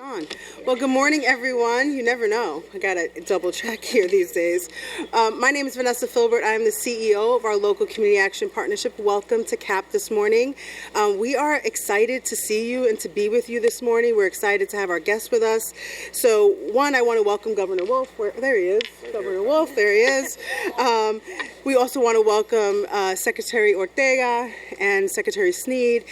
On. Well, good morning, everyone. You never know. I got to double check here these days. My name is Vanessa Philbert. I am the CEO of our local community action partnership. Welcome to CAP this morning. We are excited to see you and to be with you this morning. We're excited to have our guests with us. So, one, I want to welcome Governor Wolf. There he is. Governor Wolf, there he is. We also want to welcome Secretary Ortega and Secretary Snead.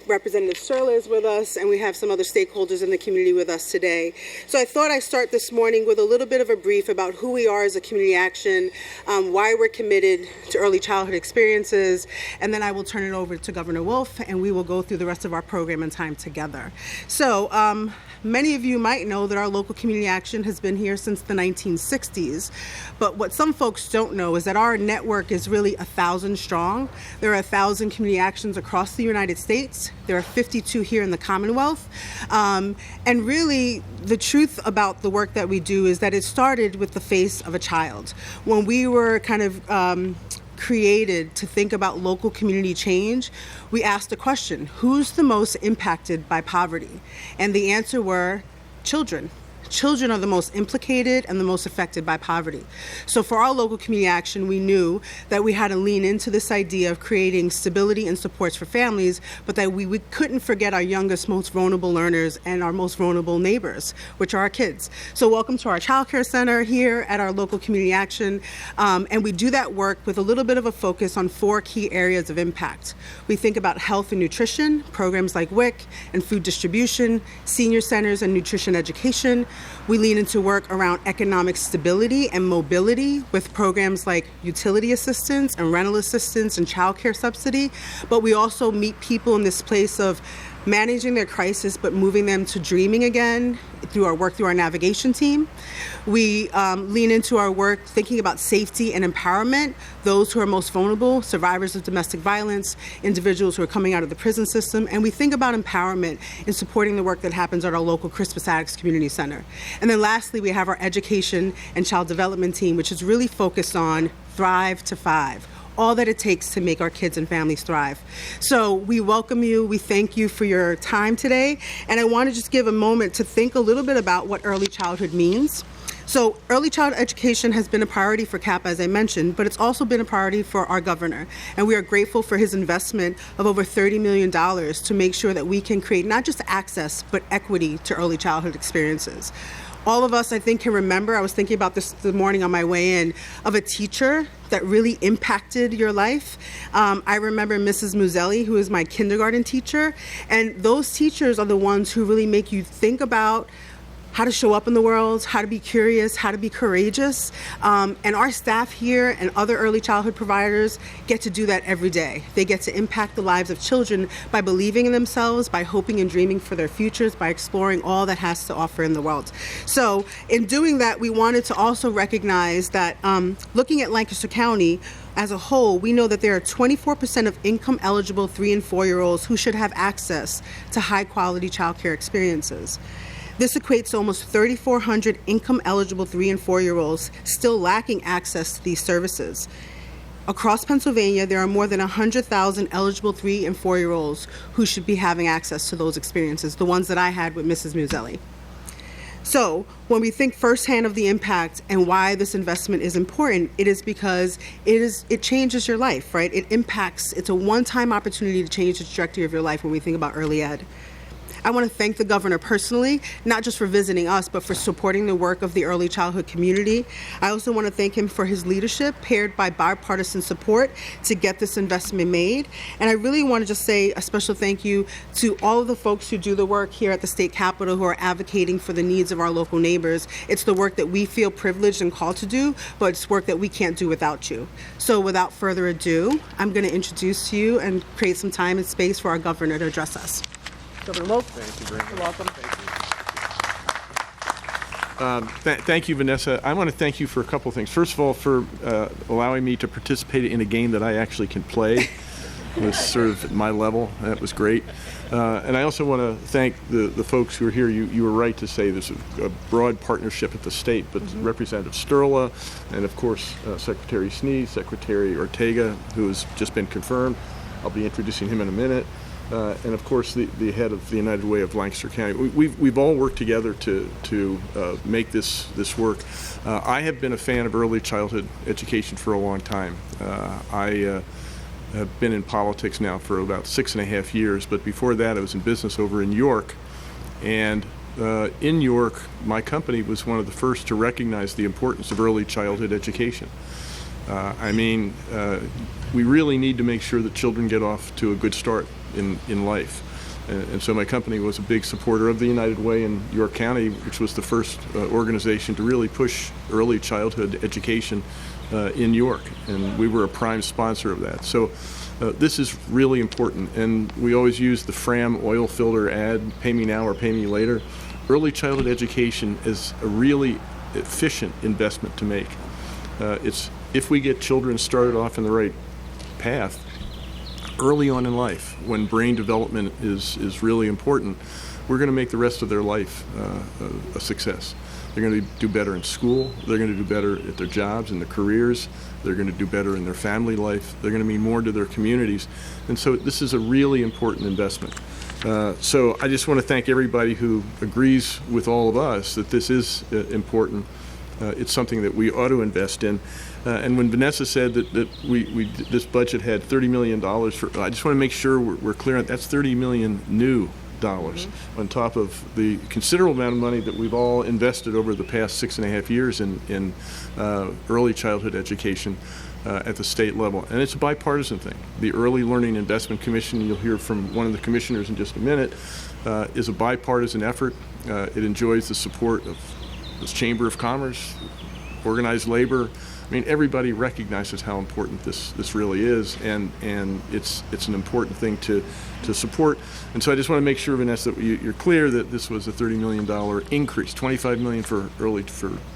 Representative Sturla is with us, and we have some other stakeholders in the community with us today. So I thought I'd start this morning with a little bit of a brief about who we are as a community action, why we're committed to early childhood experiences, and then I will turn it over to Governor Wolf, and we will go through the rest of our program and time together. So many of you might know that our local community action has been here since the 1960s, but what some folks don't know is that our network is really 1,000 strong. There are 1,000 community actions across the United States. There are 52 here in the Commonwealth. And really, the truth about the work that we do is that it started with the face of a child. When we were kind of created to think about local community change, we asked a question: who's the most impacted by poverty? And the answer were children. Children are the most implicated and the most affected by poverty. So for our local community action, we knew that we had to lean into this idea of creating stability and supports for families, but that we couldn't forget our youngest, most vulnerable learners and our most vulnerable neighbors, which are our kids. So welcome to our child care center here at our local community action. And we do that work with a little bit of a focus on 4 key areas of impact. We think about health and nutrition, programs like WIC and food distribution, senior centers and nutrition education. We lean into work around economic stability and mobility with programs like utility assistance and rental assistance and child care subsidy. But we also meet people in this place of managing their crisis but moving them to dreaming again through our work through our navigation team. We lean into our work thinking about safety and empowerment, those who are most vulnerable, survivors of domestic violence, individuals who are coming out of the prison system, and we think about empowerment in supporting the work that happens at our local Crispus Attucks Community Center. And then lastly, we have our education and child development team, which is really focused on Thrive to 5. All that it takes to make our kids and families thrive. So we welcome you, we thank you for your time today, and I want to just give a moment to think a little bit about what early childhood means. So early child education has been a priority for CAP, as I mentioned, but it's also been a priority for our governor, and we are grateful for his investment of over $30 million to make sure that we can create not just access, but equity to early childhood experiences. All of us, I think, can remember, I was thinking about this morning on my way in, of a teacher that really impacted your life. I remember Mrs. Muzelli, who is my kindergarten teacher, and those teachers are the ones who really make you think about how to show up in the world, how to be curious, how to be courageous. And our staff here and other early childhood providers get to do that every day. They get to impact the lives of children by believing in themselves, by hoping and dreaming for their futures, by exploring all that has to offer in the world. So in doing that, we wanted to also recognize that looking at Lancaster County as a whole, we know that there are 24% of income eligible 3- and 4-year-olds who should have access to high quality child care experiences. This equates to almost 3,400 income-eligible 3- and 4-year-olds still lacking access to these services. Across Pennsylvania, there are more than 100,000 eligible 3- and 4-year-olds who should be having access to those experiences, the ones that I had with Mrs. Muzelli. So when we think firsthand of the impact and why this investment is important, it is because it changes your life, right? It's a one-time opportunity to change the trajectory of your life when we think about early ed. I want to thank the governor personally, not just for visiting us, but for supporting the work of the early childhood community. I also want to thank him for his leadership, paired by bipartisan support to get this investment made. And I really want to just say a special thank you to all of the folks who do the work here at the state capitol who are advocating for the needs of our local neighbors. It's the work that we feel privileged and called to do, but it's work that we can't do without you. So without further ado, I'm going to introduce to you and create some time and space for our governor to address us. Governor Wolf. Thank you very much. You're welcome. Thank you. Thank you, Vanessa. I want to thank you for a couple of things. First of all, for allowing me to participate in a game that I actually can play. It was sort of at my level. That was great. And I also want to thank the folks who are here. You were right to say there's a broad partnership at the state, but Representative Sturla and, of course, Secretary Snead, Secretary Ortega, who has just been confirmed. I'll be introducing him in a minute. and of course the head of the United Way of Lancaster County. We've all worked together to make this work. I have been a fan of early childhood education for a long time. I have been in politics now for about 6.5 years, but before that I was in business over in York, and in York my company was one of the first to recognize the importance of early childhood education. We really need to make sure that children get off to a good start in life. And so my company was a big supporter of the United Way in York County, which was the first organization to really push early childhood education in York. And we were a prime sponsor of that. So this is really important. And we always use the Fram oil filter ad, pay me now or pay me later. Early childhood education is a really efficient investment to make. If we get children started off in the right path early on in life, when brain development is really important, we're going to make the rest of their life a success. They're going to do better in school, they're going to do better at their jobs and their careers, they're going to do better in their family life, they're going to mean more to their communities, and so this is a really important investment. So I just want to thank everybody who agrees with all of us that this is important. It's something that we ought to invest in. And when Vanessa said that this budget had $30 million for, I just want to make sure we're clear on that's $30 million new dollars on top of the considerable amount of money that we've all invested over the past 6.5 years in early childhood education at the state level. And it's a bipartisan thing. The Early Learning Investment Commission, you'll hear from one of the commissioners in just a minute, is a bipartisan effort. It enjoys the support of this Chamber of Commerce, organized labor. I mean, everybody recognizes how important this really is, and it's an important thing to support. And so I just want to make sure, Vanessa, that you're clear that this was a $30 million increase, $25 million for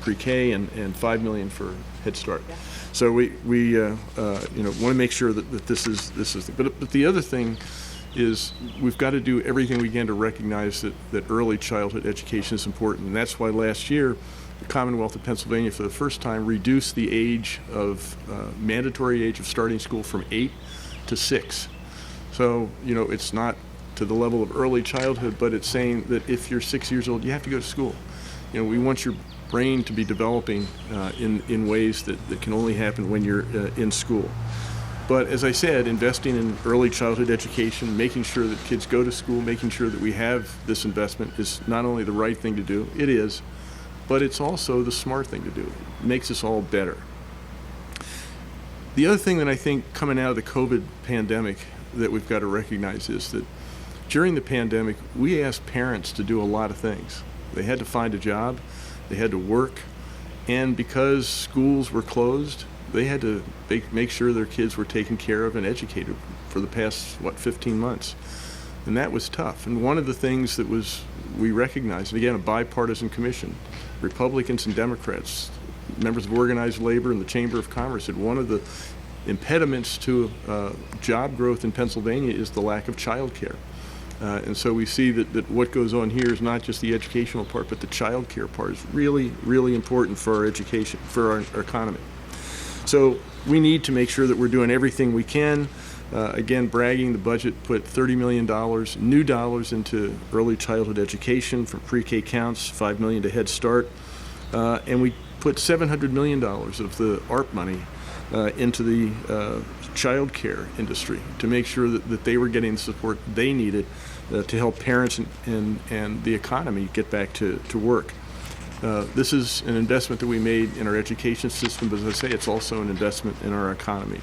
pre-K and $5 million for Head Start. Yeah. So we want to make sure that this is. But the other thing is we've got to do everything we can to recognize that early childhood education is important, and that's why last year the Commonwealth of Pennsylvania for the first time reduced the age of mandatory age of starting school from 8 to 6. So it's not to the level of early childhood, but it's saying that if you're 6 years old, you have to go to school. We want your brain to be developing in ways that can only happen when you're in school. But as I said, investing in early childhood education, making sure that kids go to school, making sure that we have this investment is not only the right thing to do, it is, but it's also the smart thing to do. It makes us all better. The other thing that I think coming out of the COVID pandemic that we've got to recognize is that during the pandemic, we asked parents to do a lot of things. They had to find a job, they had to work, and because schools were closed, they had to make sure their kids were taken care of and educated for the past, 15 months. And that was tough. And one of the things that we recognized, and again, a bipartisan commission, Republicans and Democrats, members of organized labor and the Chamber of Commerce, said one of the impediments to job growth in Pennsylvania is the lack of child care. And so we see that what goes on here is not just the educational part, but the child care part is really, really important for our education, for our economy. So we need to make sure that we're doing everything we can. Again, bragging, the budget put $30 million, new dollars into early childhood education from pre-K counts, $5 million to Head Start, and we put $700 million of the ARP money into the child care industry to make sure that they were getting the support they needed to help parents and the economy get back to work. This is an investment that we made in our education system, but as I say, it's also an investment in our economy.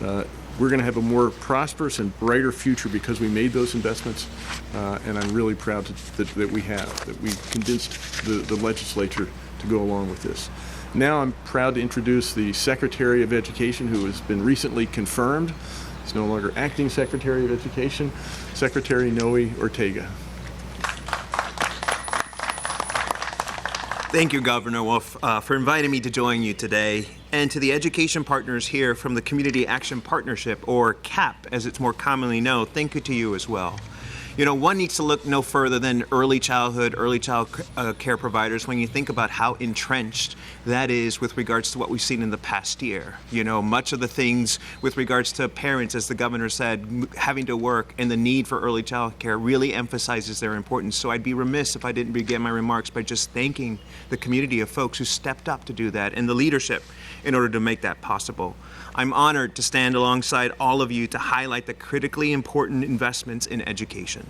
We're going to have a more prosperous and brighter future because we made those investments, and I'm really proud that we convinced the legislature to go along with this. Now I'm proud to introduce the Secretary of Education, who has been recently confirmed. He's no longer acting Secretary of Education, Secretary Noe Ortega. Thank you, Governor Wolf, for inviting me to join you today, and to the education partners here from the Community Action Partnership, or CAP, as it's more commonly known. Thank you to you as well. One needs to look no further than early child care providers when you think about how entrenched that is with regards to what we've seen in the past year. Much of the things with regards to parents, as the governor said, having to work and the need for early child care really emphasizes their importance. So I'd be remiss if I didn't begin my remarks by just thanking the community of folks who stepped up to do that and the leadership in order to make that possible. I'm honored to stand alongside all of you to highlight the critically important investments in education.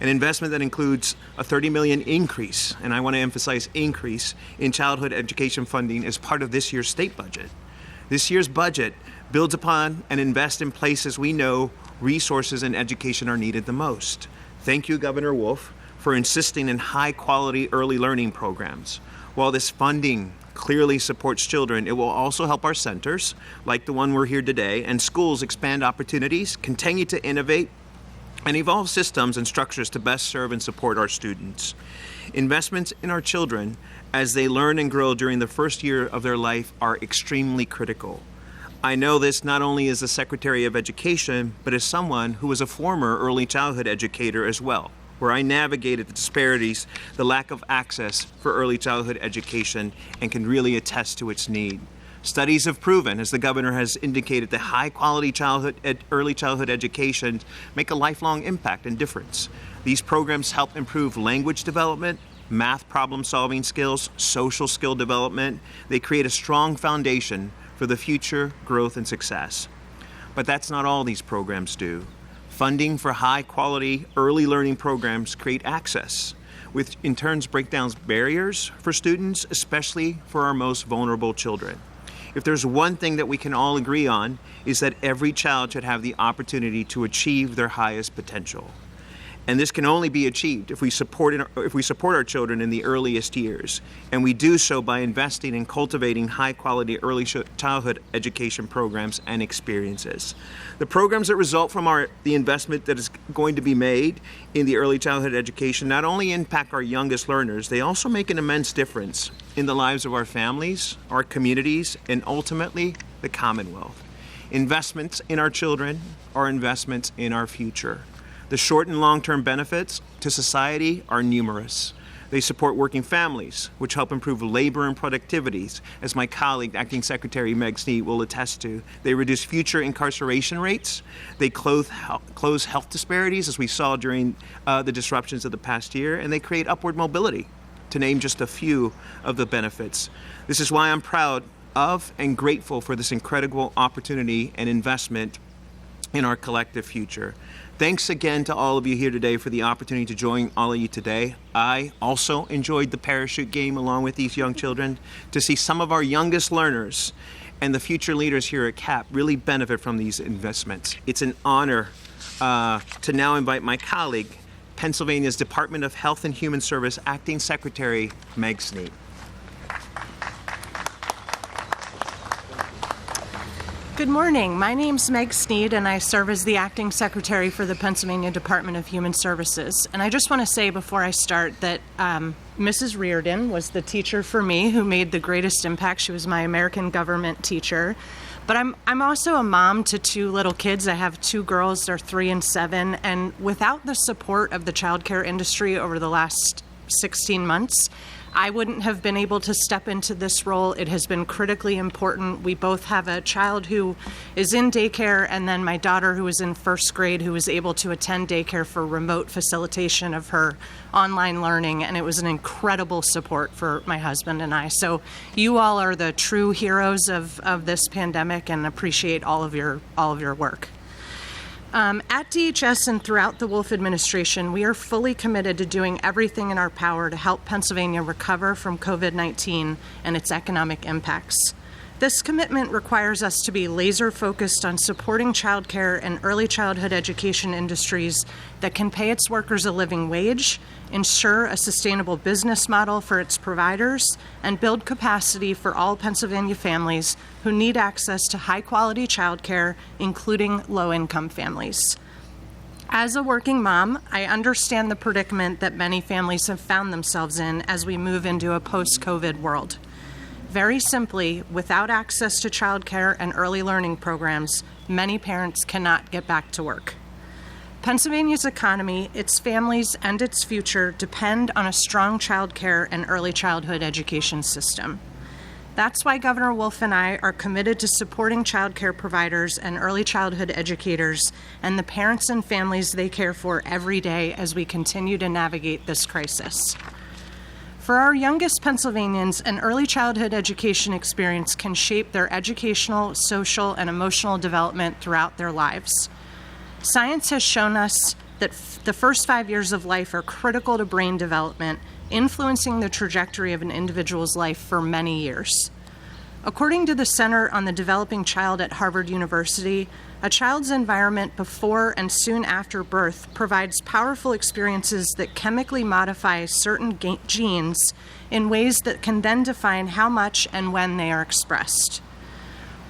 An investment that includes a $30 million increase, and I want to emphasize increase, in childhood education funding as part of this year's state budget. This year's budget builds upon and invests in places we know resources in education are needed the most. Thank you, Governor Wolf, for insisting in high-quality early learning programs. While this funding clearly supports children, it will also help our centers, like the one we're here today, and schools expand opportunities, continue to innovate, and evolve systems and structures to best serve and support our students. Investments in our children as they learn and grow during the first year of their life are extremely critical. I know this not only as the Secretary of Education, but as someone who was a former early childhood educator as well, where I navigated the disparities, the lack of access for early childhood education, and can really attest to its need. Studies have proven, as the governor has indicated, that high-quality early childhood education make a lifelong impact and difference. These programs help improve language development, math problem-solving skills, social skill development. They create a strong foundation for the future growth and success. But that's not all these programs do. Funding for high-quality early learning programs create access, which in turn break down barriers for students, especially for our most vulnerable children. If there's one thing that we can all agree on, is that every child should have the opportunity to achieve their highest potential. And this can only be achieved if we support our children in the earliest years. And we do so by investing in cultivating high-quality early childhood education programs and experiences. The programs that result from the investment that is going to be made in the early childhood education not only impact our youngest learners, they also make an immense difference in the lives of our families, our communities, and ultimately the Commonwealth. Investments in our children are investments in our future. The short and long-term benefits to society are numerous. They support working families, which help improve labor and productivities, as my colleague, Acting Secretary Meg Snead, will attest to. They reduce future incarceration rates. They close health disparities, as we saw during the disruptions of the past year, and they create upward mobility, to name just a few of the benefits. This is why I'm proud of and grateful for this incredible opportunity and investment in our collective future. Thanks again to all of you here today for the opportunity to join all of you today. I also enjoyed the parachute game along with these young children. To see some of our youngest learners and the future leaders here at CAP really benefit from these investments. It's an honor to now invite my colleague, Pennsylvania's Department of Health and Human Service Acting Secretary Meg Snead. Good morning. My name's Meg Snead, and I serve as the Acting Secretary for the Pennsylvania Department of Human Services. And I just want to say before I start that Mrs. Reardon was the teacher for me who made the greatest impact. She was my American government teacher. But I'm also a mom to two little kids. I have two girls, they're 3 and 7. And without the support of the childcare industry over the last 16 months, I wouldn't have been able to step into this role. It has been critically important. We both have a child who is in daycare, and then my daughter who is in first grade who was able to attend daycare for remote facilitation of her online learning, and it was an incredible support for my husband and I. So you all are the true heroes of this pandemic, and appreciate all of your work. At DHS and throughout the Wolf administration, we are fully committed to doing everything in our power to help Pennsylvania recover from COVID-19 and its economic impacts. This commitment requires us to be laser focused on supporting childcare and early childhood education industries that can pay its workers a living wage, ensure a sustainable business model for its providers, and build capacity for all Pennsylvania families who need access to high-quality childcare, including low-income families. As a working mom, I understand the predicament that many families have found themselves in as we move into a post-COVID world. Very simply, without access to childcare and early learning programs, many parents cannot get back to work. Pennsylvania's economy, its families, and its future depend on a strong child care and early childhood education system. That's why Governor Wolf and I are committed to supporting child care providers and early childhood educators and the parents and families they care for every day as we continue to navigate this crisis. For our youngest Pennsylvanians, an early childhood education experience can shape their educational, social, and emotional development throughout their lives. Science has shown us that the first 5 years of life are critical to brain development, influencing the trajectory of an individual's life for many years. According to the Center on the Developing Child at Harvard University, a child's environment before and soon after birth provides powerful experiences that chemically modify certain genes in ways that can then define how much and when they are expressed.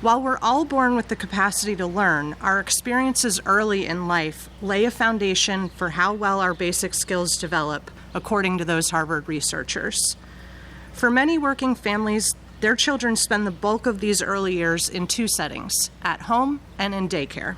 While we're all born with the capacity to learn, our experiences early in life lay a foundation for how well our basic skills develop, according to those Harvard researchers. For many working families, their children spend the bulk of these early years in two settings, at home and in daycare.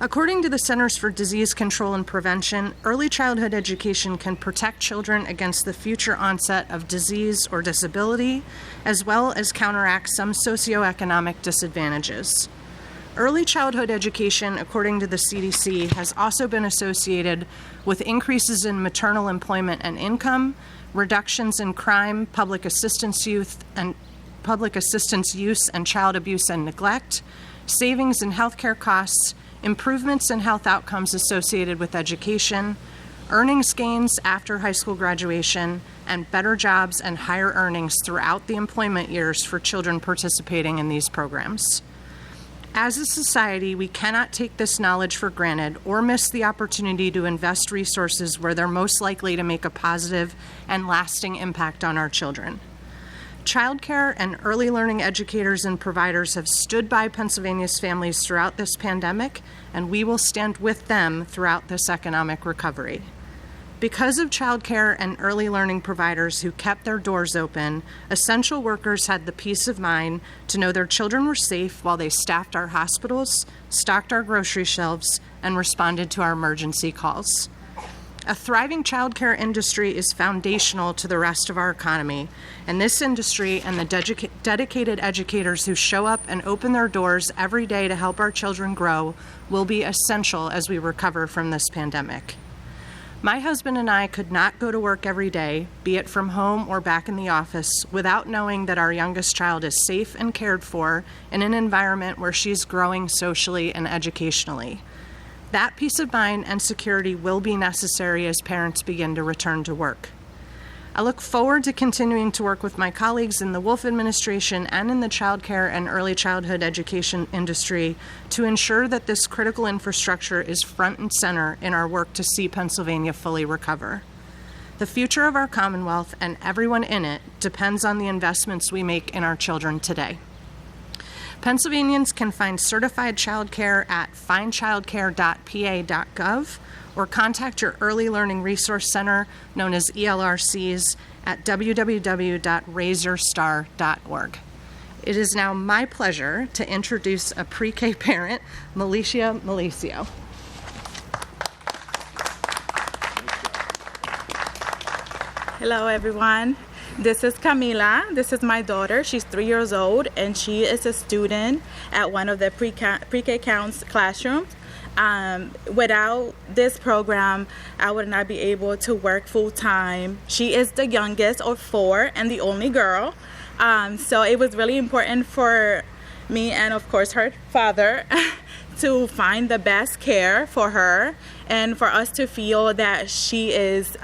According to the Centers for Disease Control and Prevention, early childhood education can protect children against the future onset of disease or disability, as well as counteract some socioeconomic disadvantages. Early childhood education, according to the CDC, has also been associated with increases in maternal employment and income, reductions in crime, public assistance use and child abuse and neglect, savings in healthcare costs, improvements in health outcomes associated with education, earnings gains after high school graduation, and better jobs and higher earnings throughout the employment years for children participating in these programs. As a society, we cannot take this knowledge for granted or miss the opportunity to invest resources where they're most likely to make a positive and lasting impact on our children. Childcare and early learning educators and providers have stood by Pennsylvania's families throughout this pandemic, and we will stand with them throughout this economic recovery. Because of childcare and early learning providers who kept their doors open, essential workers had the peace of mind to know their children were safe while they staffed our hospitals, stocked our grocery shelves, and responded to our emergency calls. A thriving childcare industry is foundational to the rest of our economy, and this industry and the dedicated educators who show up and open their doors every day to help our children grow will be essential as we recover from this pandemic. My husband and I could not go to work every day, be it from home or back in the office, without knowing that our youngest child is safe and cared for in an environment where she's growing socially and educationally. That peace of mind and security will be necessary as parents begin to return to work. I look forward to continuing to work with my colleagues in the Wolf administration and in the child care and early childhood education industry to ensure that this critical infrastructure is front and center in our work to see Pennsylvania fully recover. The future of our Commonwealth and everyone in it depends on the investments we make in our children today. Pennsylvanians can find certified childcare at findchildcare.pa.gov or contact your Early Learning Resource Center, known as ELRCs, at www.raiserstar.org. It is now my pleasure to introduce a pre-K parent, Melisha Melecio. Hello, everyone. This is Camila. This is my daughter. She's 3 years old, and she is a student at one of the pre-K counts classrooms. Without this program, I would not be able to work full-time. She is the youngest of four and the only girl. So it was really important for me and, of course, her father to find the best care for her and for us to feel that she is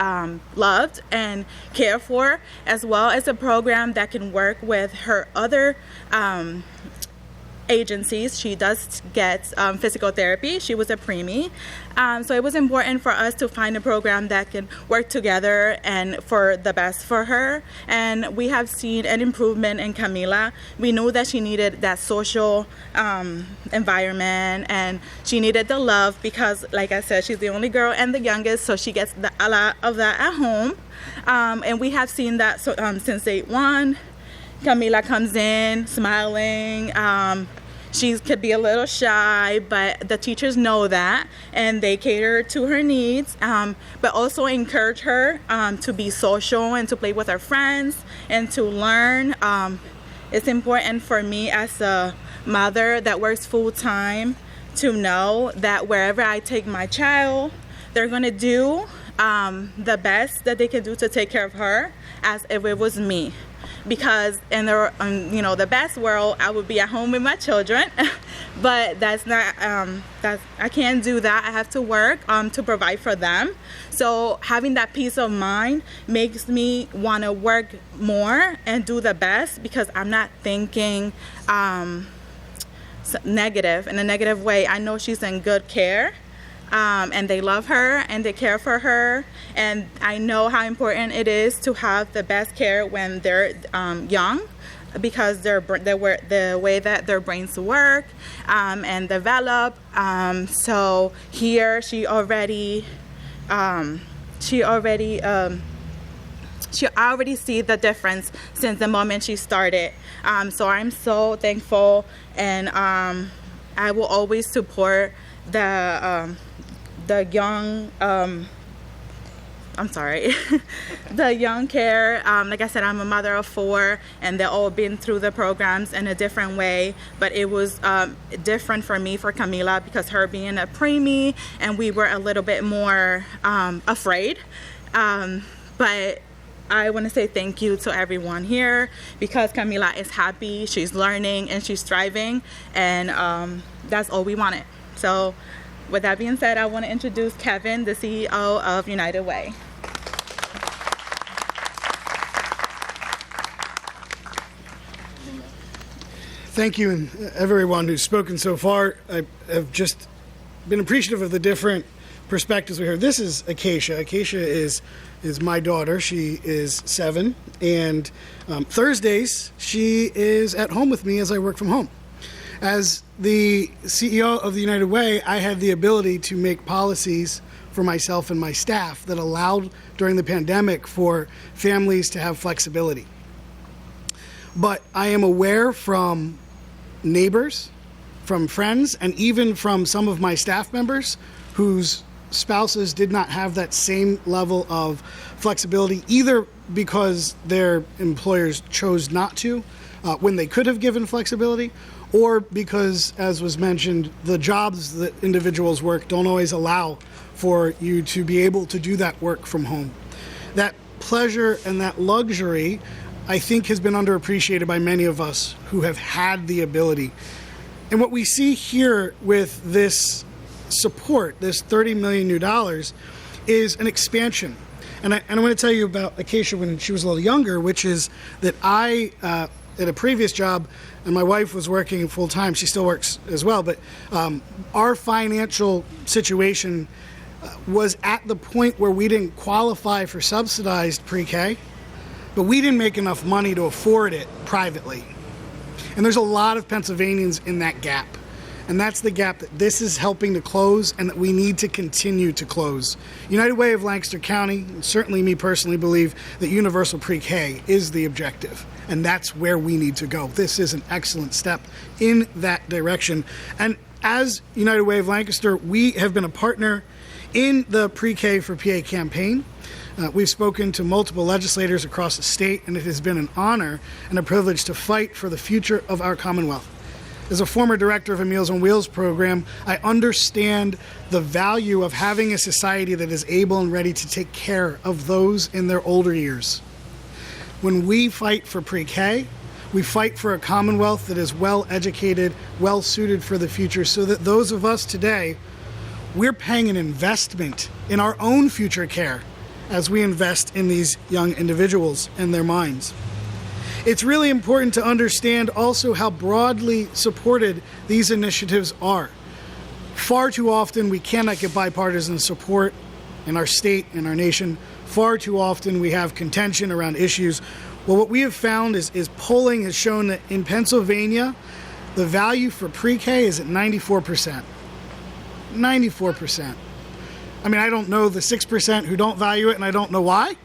loved and cared for, as well as a program that can work with her other agencies. She does get physical therapy. She was a preemie. So it was important for us to find a program that can work together and for the best for her. And we have seen an improvement in Camila. We knew that she needed that social environment, and she needed the love because, like I said, she's the only girl and the youngest, so she gets a lot of that at home. And we have seen that since day one. Camila comes in smiling. She could be a little shy, but the teachers know that, and they cater to her needs, but also encourage her to be social and to play with her friends and to learn. It's important for me as a mother that works full-time to know that wherever I take my child, they're going to do the best that they can do to take care of her as if it was me. Because in the the best world, I would be at home with my children, but that's not. I can't do that. I have to work to provide for them. So having that peace of mind makes me want to work more and do the best, because I'm not thinking negative in a negative way. I know she's in good care. And they love her and they care for her, and I know how important it is to have the best care when they're young, because the way that their brains work and develop. So here she already see the difference since the moment she started. So I'm so thankful, and I will always support the young, the young care. Like I said, I'm a mother of 4, and they've all been through the programs in a different way, but it was different for me, for Camila, because her being a preemie, and we were a little bit more afraid. But I want to say thank you to everyone here, because Camila is happy, she's learning, and she's thriving, and that's all we wanted. So with that being said, I want to introduce Kevin, the CEO of United Way. Thank you, and everyone who's spoken so far. I have just been appreciative of the different perspectives we heard. This is Acacia. Acacia is my daughter. She is 7, and Thursdays she is at home with me as I work from home. As the CEO of the United Way, I had the ability to make policies for myself and my staff that allowed, during the pandemic, for families to have flexibility. But I am aware from neighbors, from friends, and even from some of my staff members whose spouses did not have that same level of flexibility, either because their employers chose not to when they could have given flexibility, or because, as was mentioned, the jobs that individuals work don't always allow for you to be able to do that work from home. That pleasure and that luxury, I think, has been underappreciated by many of us who have had the ability. And what we see here with this support, this $30 million new dollars, is an expansion. And I want to tell you about Acacia when she was a little younger, which is that I, at a previous job, and my wife was working full time, she still works as well, but our financial situation was at the point where we didn't qualify for subsidized pre-K, but we didn't make enough money to afford it privately. And there's a lot of Pennsylvanians in that gap. And that's the gap that this is helping to close, and that we need to continue to close. United Way of Lancaster County, and certainly me personally, believe that universal pre-K is the objective, and that's where we need to go. This is an excellent step in that direction. And as United Way of Lancaster, we have been a partner in the Pre-K for PA campaign. We've spoken to multiple legislators across the state, and it has been an honor and a privilege to fight for the future of our Commonwealth. As a former director of a Meals on Wheels program, I understand the value of having a society that is able and ready to take care of those in their older years. When we fight for pre-K, we fight for a Commonwealth that is well-educated, well-suited for the future, so that those of us today, we're paying an investment in our own future care as we invest in these young individuals and their minds. It's really important to understand also how broadly supported these initiatives are. Far too often we cannot get bipartisan support in our state and our nation. Far too often we have contention around issues. Well, what we have found is polling has shown that in Pennsylvania, the value for pre-K is at 94%. 94%. I mean, I don't know the 6% who don't value it, and I don't know why.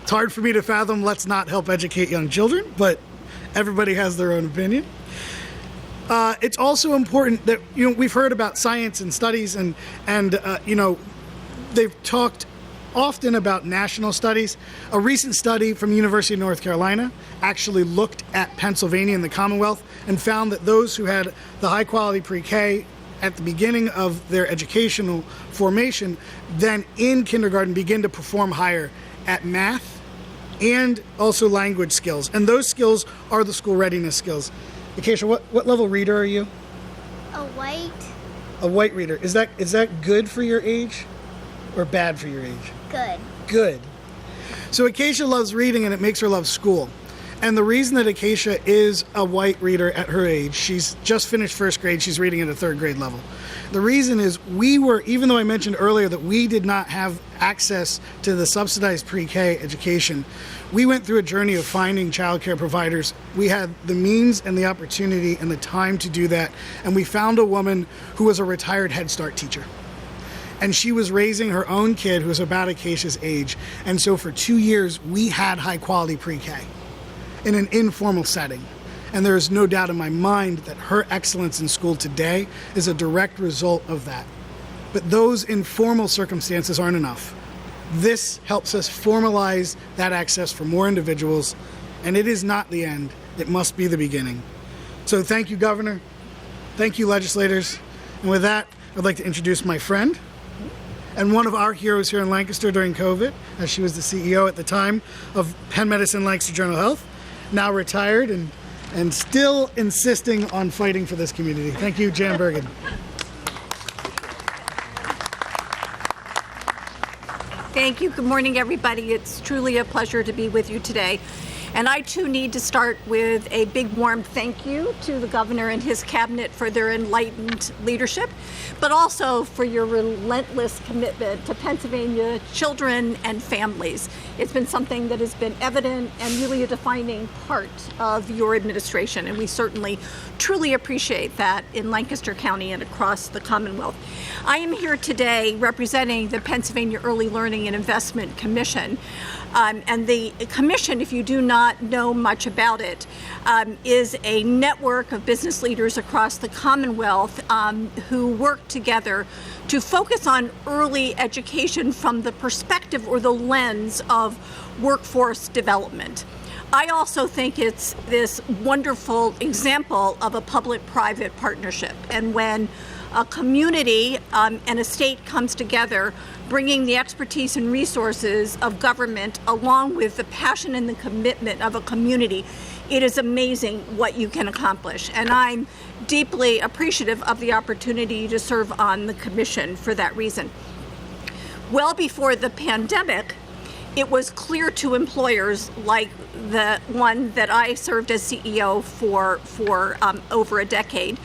It's hard for me to fathom, let's not help educate young children, but everybody has their own opinion. It's also important that, we've heard about science and studies and they've talked often about national studies. A recent study from the University of North Carolina actually looked at Pennsylvania and the Commonwealth and found that those who had the high quality pre-K at the beginning of their educational formation, then in kindergarten begin to perform higher at math and also language skills. And those skills are the school readiness skills. Acacia, what level reader are you? A white. A white reader. Is that good for your age or bad for your age? Good. Good. So Acacia loves reading and it makes her love school. And the reason that Acacia is a white reader at her age, she's just finished first grade, she's reading at a third grade level. The reason is even though I mentioned earlier that we did not have access to the subsidized pre-K education, we went through a journey of finding childcare providers. We had the means and the opportunity and the time to do that. And we found a woman who was a retired Head Start teacher. And she was raising her own kid who was about Acacia's age. And so for 2 years, we had high quality pre-K in an informal setting. And there is no doubt in my mind that her excellence in school today is a direct result of that. But those informal circumstances aren't enough. This helps us formalize that access for more individuals, and it is not the end. It must be the beginning. So thank you, Governor. Thank you, legislators. And with that, I'd like to introduce my friend and one of our heroes here in Lancaster during COVID, as she was the CEO at the time of Penn Medicine Lancaster Journal Health, now retired and still insisting on fighting for this community. Thank you, Jan Bergan. Thank you. Good morning, everybody. It's truly a pleasure to be with you today. And I, too, need to start with a big, warm thank you to the governor and his cabinet for their enlightened leadership, but also for your relentless commitment to Pennsylvania children and families. It's been something that has been evident and really a defining part of your administration, and we certainly truly appreciate that in Lancaster County and across the Commonwealth. I am here today representing the Pennsylvania Early Learning and Investment Commission. And the commission, if you do not know much about it, is a network of business leaders across the Commonwealth who work together to focus on early education from the perspective or the lens of workforce development. I also think it's this wonderful example of a public-private partnership. And when a community and a state comes together, bringing the expertise and resources of government along with the passion and the commitment of a community, it is amazing what you can accomplish. And I'm deeply appreciative of the opportunity to serve on the commission for that reason. Well before the pandemic, it was clear to employers like the one that I served as CEO for over a decade.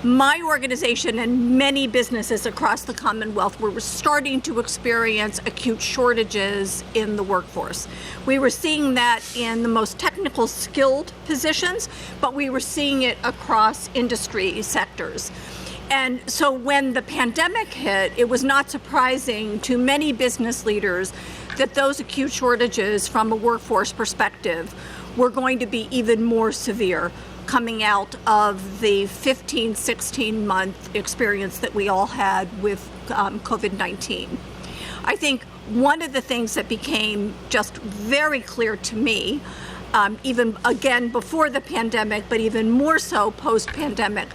My organization and many businesses across the Commonwealth were starting to experience acute shortages in the workforce. We were seeing that in the most technical skilled positions, but we were seeing it across industry sectors. And so when the pandemic hit, it was not surprising to many business leaders that those acute shortages from a workforce perspective were going to be even more severe coming out of the 16-month experience that we all had with COVID-19. I think one of the things that became just very clear to me, even again before the pandemic, but even more so post-pandemic,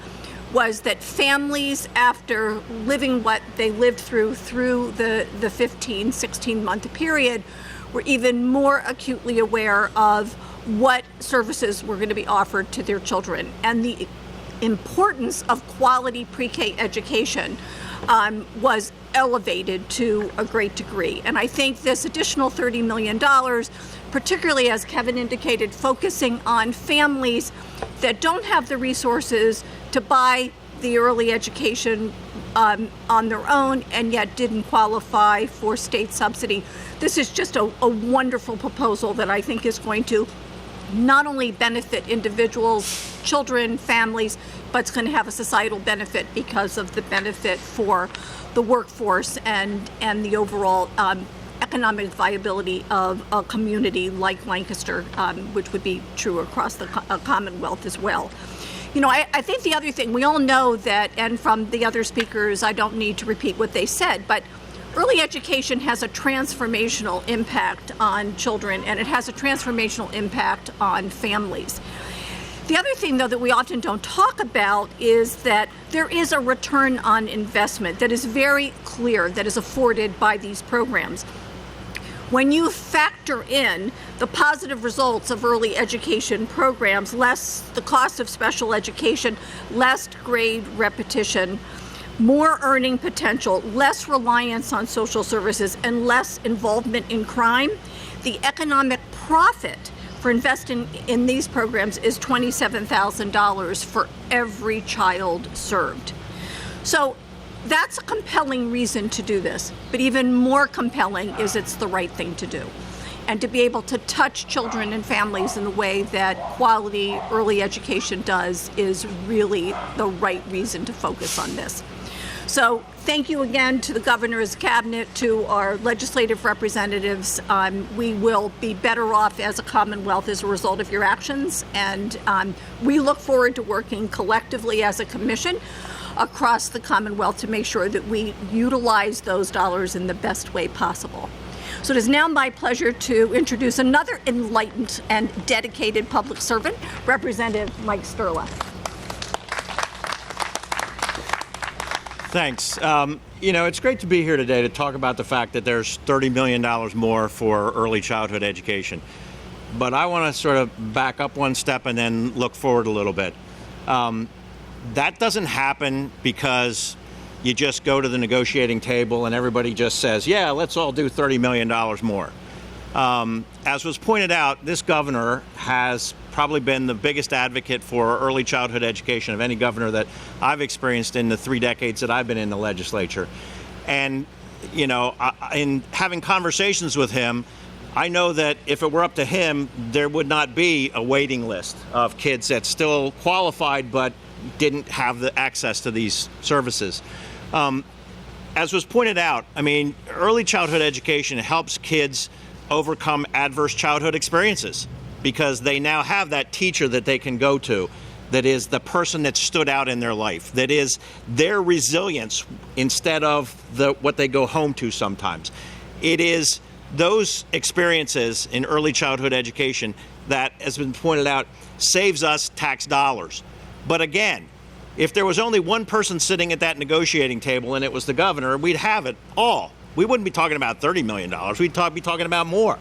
was that families, after living what they lived through the 16-month period, were even more acutely aware of what services were going to be offered to their children. And the importance of quality pre-K education was elevated to a great degree. And I think this additional $30 million, particularly as Kevin indicated, focusing on families that don't have the resources to buy the early education on their own and yet didn't qualify for state subsidy. This is just a wonderful proposal that I think is going to not only benefit individuals, children, families, but it's going to have a societal benefit because of the benefit for the workforce and the overall economic viability of a community like Lancaster, which would be true across the Commonwealth as well. I think the other thing, we all know that, and from the other speakers, I don't need to repeat what they said, but early education has a transformational impact on children, and it has a transformational impact on families. The other thing, though, that we often don't talk about is that there is a return on investment that is very clear, that is afforded by these programs. When you factor in the positive results of early education programs, less the cost of special education, less grade repetition, more earning potential, less reliance on social services, and less involvement in crime, the economic profit for investing in these programs is $27,000 for every child served. So that's a compelling reason to do this, but even more compelling is it's the right thing to do. And to be able to touch children and families in the way that quality early education does is really the right reason to focus on this. So thank you again to the governor's cabinet, to our legislative representatives. We will be better off as a Commonwealth as a result of your actions, and we look forward to working collectively as a commission across the Commonwealth to make sure that we utilize those dollars in the best way possible. So it is now my pleasure to introduce another enlightened and dedicated public servant, Representative Mike Sturla. Thanks. It's great to be here today to talk about the fact that there's $30 million more for early childhood education. But I want to sort of back up one step and then look forward a little bit. That doesn't happen because you just go to the negotiating table and everybody just says, yeah, let's all do $30 million more. As was pointed out, this governor has probably been the biggest advocate for early childhood education of any governor that I've experienced in the 3 decades that I've been in the legislature. And, in having conversations with him, I know that if it were up to him, there would not be a waiting list of kids that still qualified but didn't have the access to these services. As was pointed out, early childhood education helps kids overcome adverse childhood experiences because they now have that teacher that they can go to that is the person that stood out in their life, that is their resilience instead of what they go home to sometimes. It is those experiences in early childhood education that, as has been pointed out, saves us tax dollars. But again, if there was only one person sitting at that negotiating table and it was the governor, we'd have it all. We wouldn't be talking about $30 million. We'd be talking about more.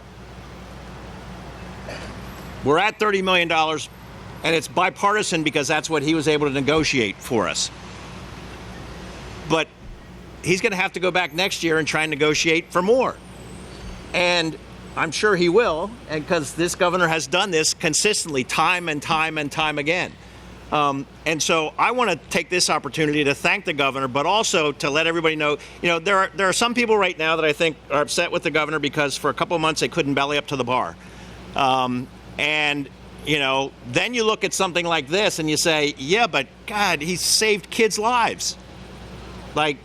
We're at $30 million, and it's bipartisan because that's what he was able to negotiate for us. But he's going to have to go back next year and try and negotiate for more. And I'm sure he will, and because this governor has done this consistently time and time and time again. And so I want to take this opportunity to thank the governor, but also to let everybody know, there are some people right now that I think are upset with the governor because for a couple of months they couldn't belly up to the bar. Then you look at something like this and you say, yeah, but God, he's saved kids' lives. Like,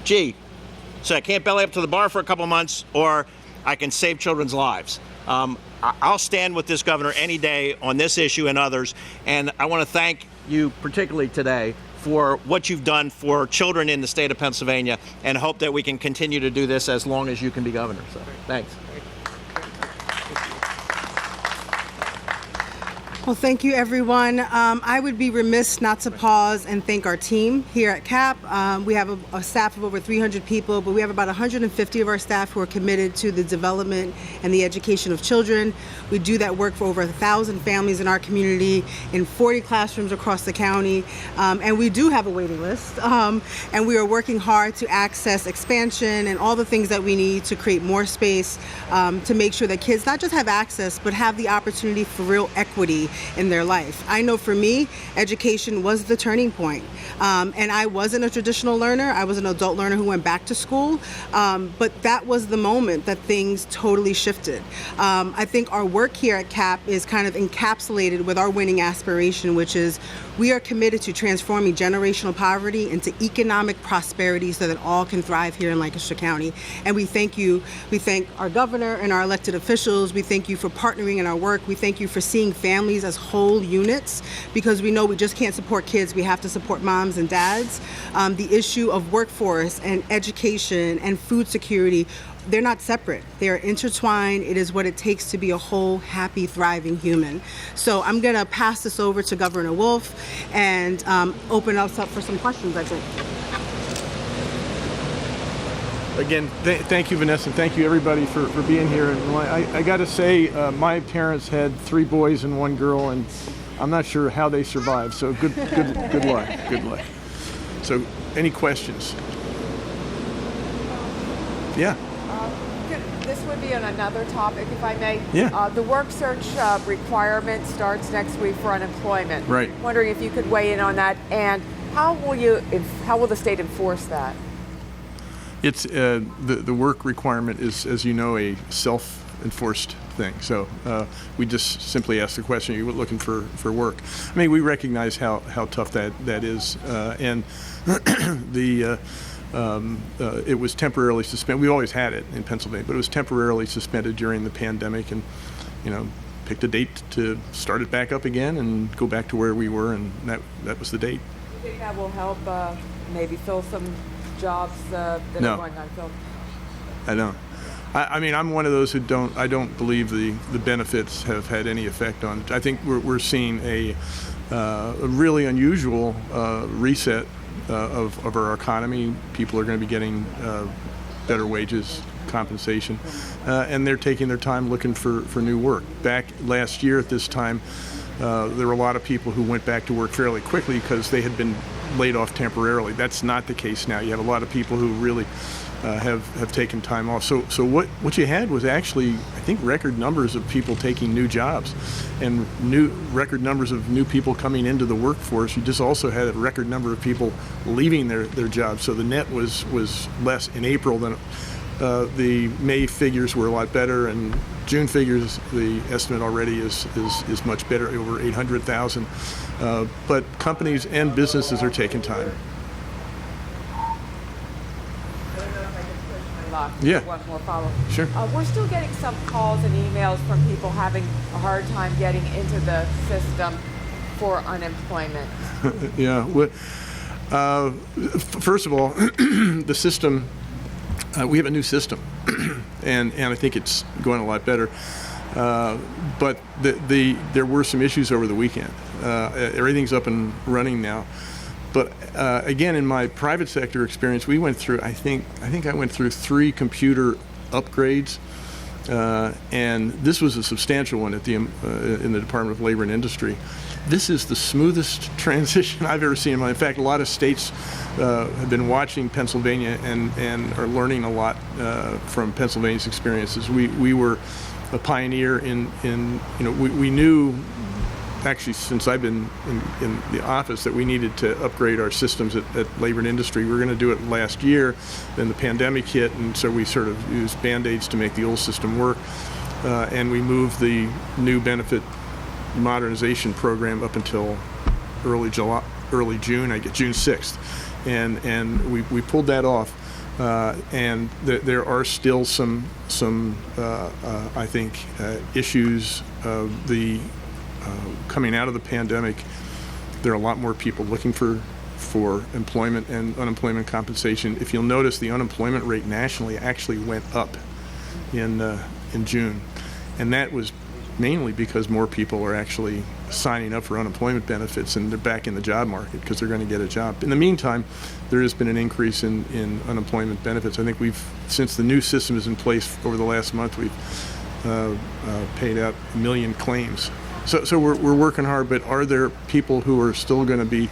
gee, so I can't belly up to the bar for a couple of months, or I can save children's lives. I'll stand with this governor any day on this issue and others, and I want to thank you particularly today for what you've done for children in the state of Pennsylvania, and hope that we can continue to do this as long as you can be governor. So, thanks. Well, thank you, everyone. I would be remiss not to pause and thank our team here at CAP. We have a staff of over 300 people, but we have about 150 of our staff who are committed to the development and the education of children. We do that work for over 1,000 families in our community in 40 classrooms across the county. And we do have a waiting list. And we are working hard to access expansion and all the things that we need to create more space to make sure that kids not just have access, but have the opportunity for real equity in their life. I know for me, education was the turning point. And I wasn't a traditional learner. I was an adult learner who went back to school. But that was the moment that things totally shifted. I think our work here at CAP is kind of encapsulated with our winning aspiration, which is We are committed to transforming generational poverty into economic prosperity so that all can thrive here in Lancaster County. And we thank you. We thank our governor and our elected officials. We thank you for partnering in our work. We thank you for seeing families as whole units, because we know we just can't support kids. We have to support moms and dads. The issue of workforce and education and food security, they're not separate. They are intertwined. It is what it takes to be a whole, happy, thriving human. So I'm going to pass this over to Governor Wolf and open us up for some questions, I think. Again, thank you, Vanessa, and thank you, everybody, for being here. And I got to say, my parents had 3 boys and 1 girl, and I'm not sure how they survived. So good luck. Good luck. So, any questions? Yeah. This would be on another topic, if I may. Yeah. The work search requirement starts next week for unemployment. Right. Wondering if you could weigh in on that, and how will the state enforce that? It's the work requirement is, as you know, a self-enforced thing. So we just simply ask the question: are you looking for work? I mean, we recognize how tough that is, and it was temporarily suspended. We always had it in Pennsylvania, but it was temporarily suspended during the pandemic, and picked a date to start it back up again and go back to where we were, and that was the date. Do you think that will help maybe fill some jobs that No. are going unfilled? I don't. I mean, I'm one of those who I don't believe the benefits have had any effect on. I think we're seeing a really unusual reset of our economy. People are going to be getting better wages, compensation, and they're taking their time looking for new work. Back last year at this time, there were a lot of people who went back to work fairly quickly because they had been laid off temporarily. That's not the case now. You have a lot of people who really have taken time off. So what you had was actually, I think, record numbers of people taking new jobs, and record numbers of new people coming into the workforce. You just also had a record number of people leaving their jobs. So the net was less in April than the May figures were a lot better, and June figures, the estimate already is much better, over 800,000. But companies and businesses are taking time. Yeah. One more follow-up. Sure. We're still getting some calls and emails from people having a hard time getting into the system for unemployment. Yeah. Well, first of all, the system. We have a new system, and I think it's going a lot better. But there were some issues over the weekend. Everything's up and running now. But again, in my private sector experience, we went through. I think I went through 3 computer upgrades, and this was a substantial one in the Department of Labor and Industry. This is the smoothest transition I've ever seen. In fact, a lot of states have been watching Pennsylvania and are learning a lot from Pennsylvania's experiences. We were a pioneer in we knew, actually, since I've been in the office, that we needed to upgrade our systems at Labor and Industry. We were going to do it last year, then the pandemic hit, and so we sort of used Band-Aids to make the old system work, and we moved the new benefit modernization program up until early June, June 6th, and we pulled that off, and there are still some I think issues. Coming out of the pandemic, there are a lot more people looking for employment and unemployment compensation. If you'll notice, the unemployment rate nationally actually went up in June, and that was mainly because more people are actually signing up for unemployment benefits, and they're back in the job market because they're going to get a job. In the meantime, there has been an increase in unemployment benefits. I think since the new system is in place over the last month, we've paid out 1 million claims. So we're working hard, but are there people who are still going to be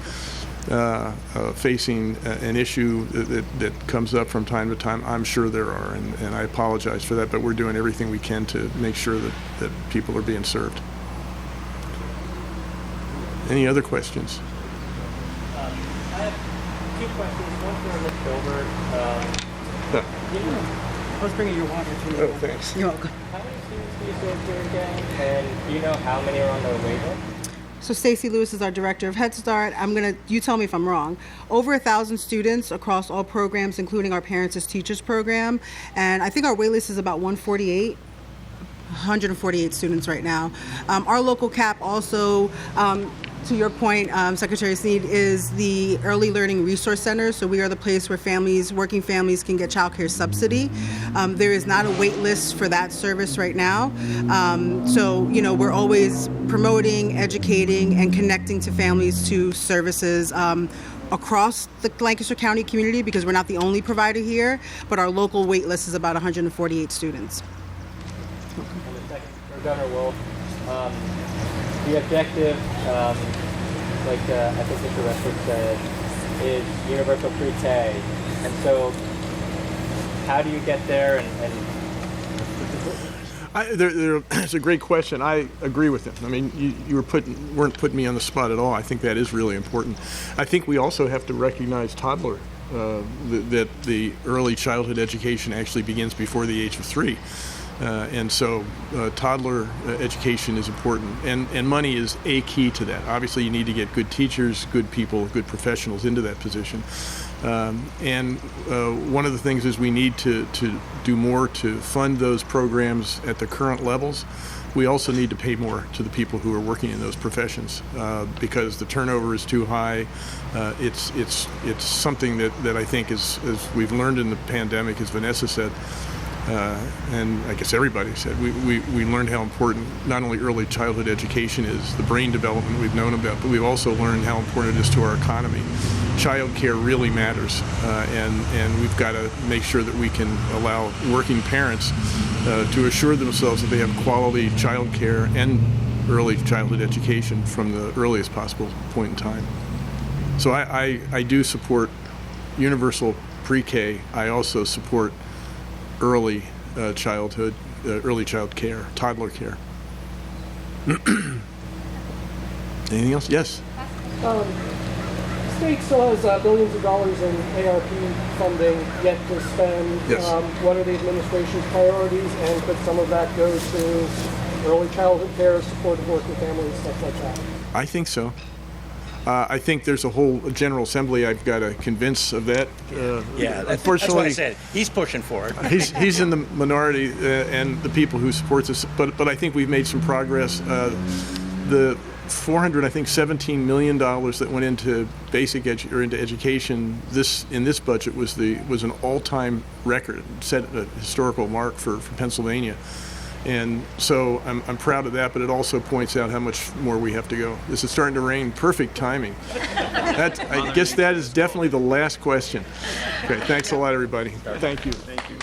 facing an issue that comes up from time to time? I'm sure there are, and I apologize for that, but we're doing everything we can to make sure that people are being served. Any other questions? I have 2 questions. One for Ms. Philbert. I was bringing your water to you. Oh, thanks. You're welcome. How many students do you say you're getting, and do you know how many are on the waiver? So Stacy Lewis is our director of Head Start. You tell me if I'm wrong. Over 1,000 students across all programs, including our Parents as Teachers program. And I think our waitlist is about 148 students right now. Our local CAP also, to your point, Secretary Snead, is the Early Learning Resource Center. So we are the place where working families can get child care subsidy. There is not a wait list for that service right now. So, we're always promoting, educating, and connecting to families to services across the Lancaster County community, because we're not the only provider here, but our local wait list is about 148 students. And the second, for Governor Wolf, the objective, I think Mr. Ressler said, is universal pre-K. And so, how do you get there? It's a great question. I agree with him. I mean, you weren't putting me on the spot at all. I think that is really important. I think we also have to recognize toddler, that the early childhood education actually begins before the age of 3. And so toddler education is important, and money is a key to that. Obviously, you need to get good teachers, good people, good professionals into that position. And one of the things is we need to do more to fund those programs at the current levels. We also need to pay more to the people who are working in those professions because the turnover is too high. It's something that I think as we've learned in the pandemic, as Vanessa said, and I guess everybody said, we learned how important not only early childhood education is, the brain development we've known about, but we've also learned how important it is to our economy. Child care really matters, and we've got to make sure that we can allow working parents to assure themselves that they have quality child care and early childhood education from the earliest possible point in time. So I do support universal pre-K. I also support early childhood, early child care, toddler care. Anything else? Yes. The state still has billions of dollars in ARP funding yet to spend. Yes. What are the administration's priorities, and could some of that go to early childhood care, support of working families, stuff like that? I think so. I think there's a whole General Assembly I've got to convince of that. Unfortunately, that's what I said. He's pushing for it. he's in the minority, and the people who support this. But I think we've made some progress. The $17 million that went into into education in this budget was an all-time record, set a historical mark for Pennsylvania. And so I'm proud of that, but it also points out how much more we have to go. This is starting to rain. Perfect timing. I guess that is definitely the last question. Okay, thanks a lot, everybody. Thank you. Thank you.